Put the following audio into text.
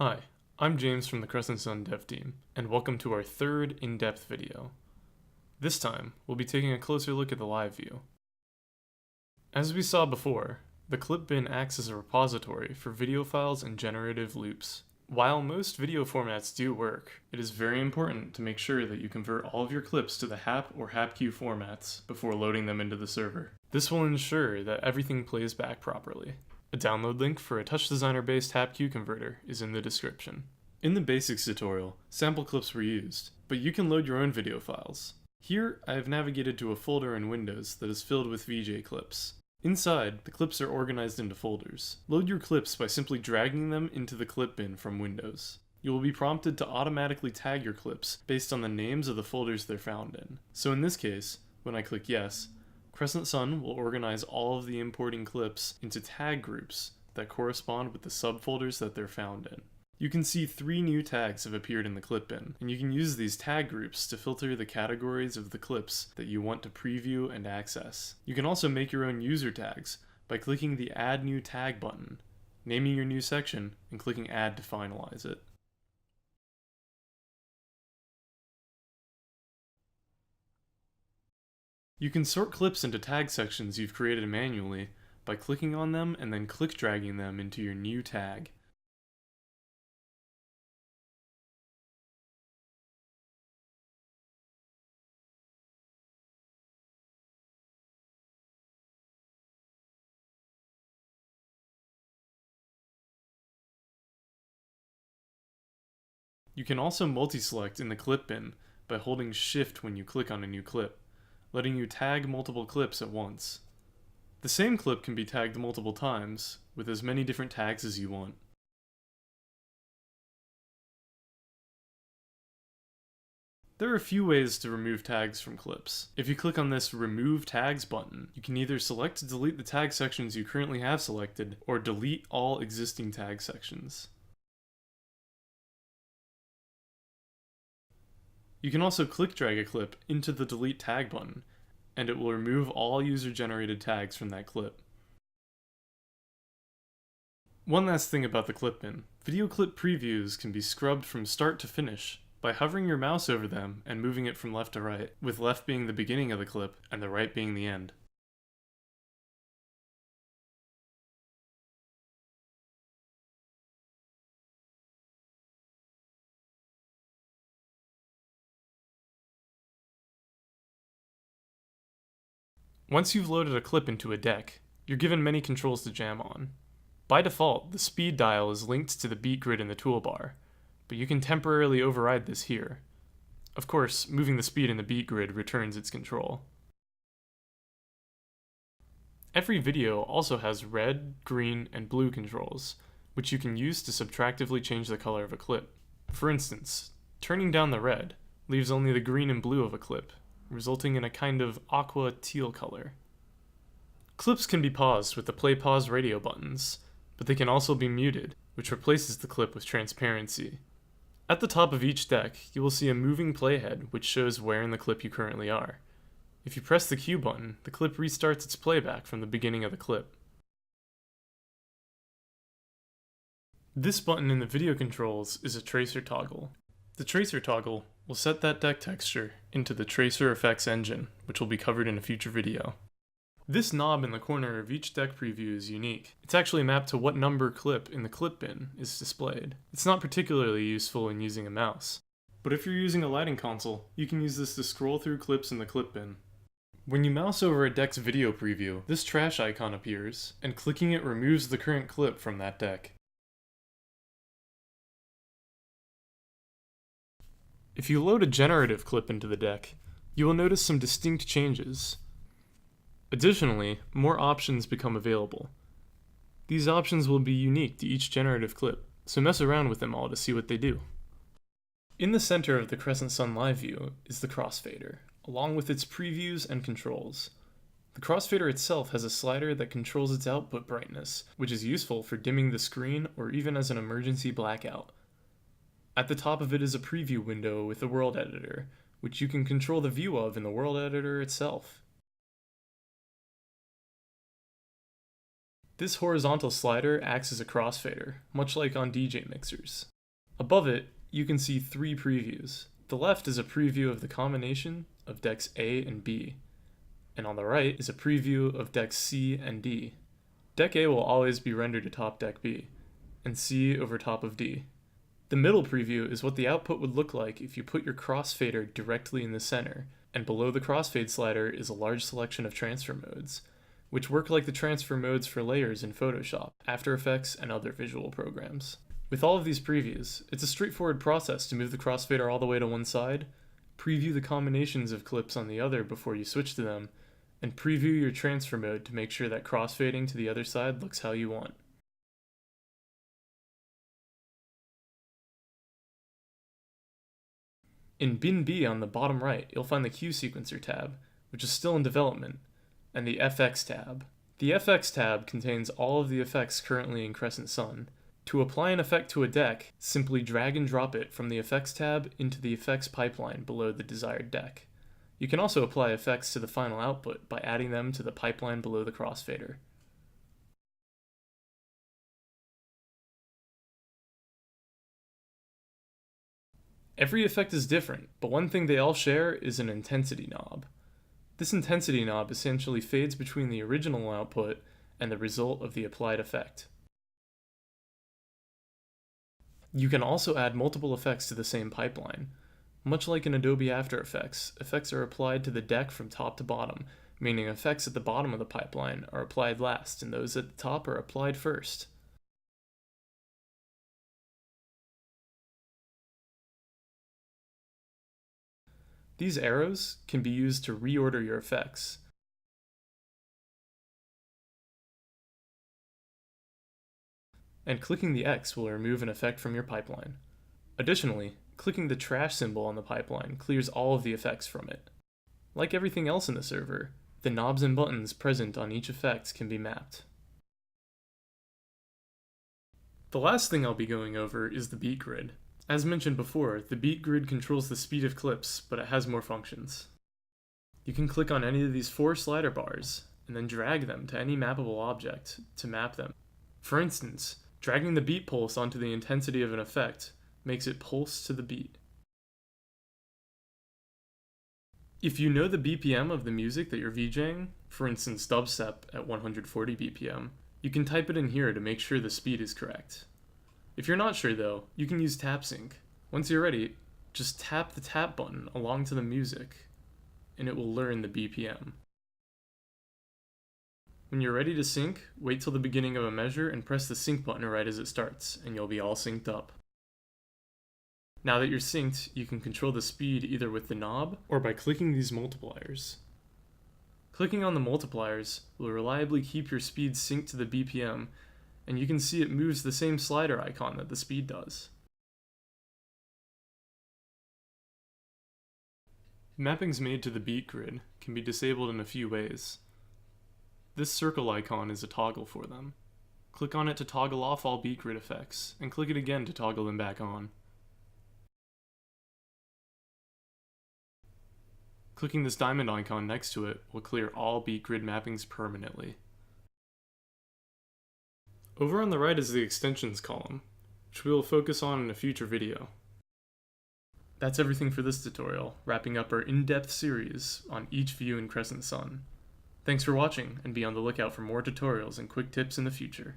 Hi, I'm James from the Crescent dev team, and welcome to our third in-depth video. This time, we'll be taking a closer look at the live view. As we saw before, the clip bin acts as a repository for video files and generative loops. While most video formats do work, it is very important to make sure that you convert all of your clips to the HAP or HAPQ formats before loading them into the server. This will ensure that everything plays back properly. A download link for a Touch Designer-based HAPQ converter is in the description. In the basics tutorial, sample clips were used, but you can load your own video files. Here, I have navigated to a folder in Windows that is filled with VJ clips. Inside, the clips are organized into folders. Load your clips by simply dragging them into the clip bin from Windows. You will be prompted to automatically tag your clips based on the names of the folders they're found in. So in this case, when I click Yes, Crescent Sun will organize all of the importing clips into tag groups that correspond with the subfolders that they're found in. You can see 3 new tags have appeared in the clip bin, and you can use these tag groups to filter the categories of the clips that you want to preview and access. You can also make your own user tags by clicking the Add New Tag button, naming your new section, and clicking Add to finalize it. You can sort clips into tag sections you've created manually by clicking on them and then click dragging them into your new tag. You can also multi-select in the clip bin by holding Shift when you click on a new clip, letting you tag multiple clips at once. The same clip can be tagged multiple times, with as many different tags as you want. There are a few ways to remove tags from clips. If you click on this Remove Tags button, you can either select to delete the tag sections you currently have selected, or delete all existing tag sections. You can also click drag a clip into the Delete Tag button, and it will remove all user-generated tags from that clip. One last thing about the clip bin. Video clip previews can be scrubbed from start to finish by hovering your mouse over them and moving it from left to right, with left being the beginning of the clip and the right being the end. Once you've loaded a clip into a deck, you're given many controls to jam on. By default, the speed dial is linked to the beat grid in the toolbar, but you can temporarily override this here. Of course, moving the speed in the beat grid returns its control. Every video also has red, green, and blue controls, which you can use to subtractively change the color of a clip. For instance, turning down the red leaves only the green and blue of a clip, resulting in a kind of aqua teal color. Clips can be paused with the play-pause radio buttons, but they can also be muted, which replaces the clip with transparency. At the top of each deck, you will see a moving playhead which shows where in the clip you currently are. If you press the Q button, the clip restarts its playback from the beginning of the clip. This button in the video controls is a tracer toggle. The tracer toggle will set that deck texture into the tracer effects engine, which will be covered in a future video. This knob in the corner of each deck preview is unique. It's actually mapped to what number clip in the clip bin is displayed. It's not particularly useful in using a mouse, but if you're using a lighting console, you can use this to scroll through clips in the clip bin. When you mouse over a deck's video preview, this trash icon appears, and clicking it removes the current clip from that deck. If you load a generative clip into the deck, you will notice some distinct changes. Additionally, more options become available. These options will be unique to each generative clip, so mess around with them all to see what they do. In the center of the Crescent Sun live view is the crossfader, along with its previews and controls. The crossfader itself has a slider that controls its output brightness, which is useful for dimming the screen or even as an emergency blackout. At the top of it is a preview window with the world editor, which you can control the view of in the world editor itself. This horizontal slider acts as a crossfader, much like on DJ mixers. Above it, you can see 3 previews. The left is a preview of the combination of decks A and B, and on the right is a preview of decks C and D. Deck A will always be rendered atop deck B, and C over top of D. The middle preview is what the output would look like if you put your crossfader directly in the center, and below the crossfade slider is a large selection of transfer modes, which work like the transfer modes for layers in Photoshop, After Effects, and other visual programs. With all of these previews, it's a straightforward process to move the crossfader all the way to one side, preview the combinations of clips on the other before you switch to them, and preview your transfer mode to make sure that crossfading to the other side looks how you want. In Bin B on the bottom right, you'll find the Cue Sequencer tab, which is still in development, and the FX tab. The FX tab contains all of the effects currently in Crescent Sun. To apply an effect to a deck, simply drag and drop it from the Effects tab into the effects pipeline below the desired deck. You can also apply effects to the final output by adding them to the pipeline below the crossfader. Every effect is different, but one thing they all share is an intensity knob. This intensity knob essentially fades between the original output and the result of the applied effect. You can also add multiple effects to the same pipeline. Much like in Adobe After Effects, effects are applied to the deck from top to bottom, meaning effects at the bottom of the pipeline are applied last and those at the top are applied first. These arrows can be used to reorder your effects. And clicking the X will remove an effect from your pipeline. Additionally, clicking the trash symbol on the pipeline clears all of the effects from it. Like everything else in the server, the knobs and buttons present on each effect can be mapped. The last thing I'll be going over is the beat grid. As mentioned before, the beat grid controls the speed of clips, but it has more functions. You can click on any of these 4 slider bars, and then drag them to any mappable object to map them. For instance, dragging the beat pulse onto the intensity of an effect makes it pulse to the beat. If you know the BPM of the music that you're VJing, for instance dubstep at 140 BPM, you can type it in here to make sure the speed is correct. If you're not sure though, you can use tap sync. Once you're ready, just tap the tap button along to the music, and it will learn the BPM. When you're ready to sync, wait till the beginning of a measure and press the sync button right as it starts, and you'll be all synced up. Now that you're synced, you can control the speed either with the knob or by clicking these multipliers. Clicking on the multipliers will reliably keep your speed synced to the BPM, and you can see it moves the same slider icon that the speed does. Mappings made to the beat grid can be disabled in a few ways. This circle icon is a toggle for them. Click on it to toggle off all beat grid effects, and click it again to toggle them back on. Clicking this diamond icon next to it will clear all beat grid mappings permanently. Over on the right is the extensions column, which we will focus on in a future video. That's everything for this tutorial, wrapping up our in-depth series on each view in Crescent Sun. Thanks for watching, and be on the lookout for more tutorials and quick tips in the future.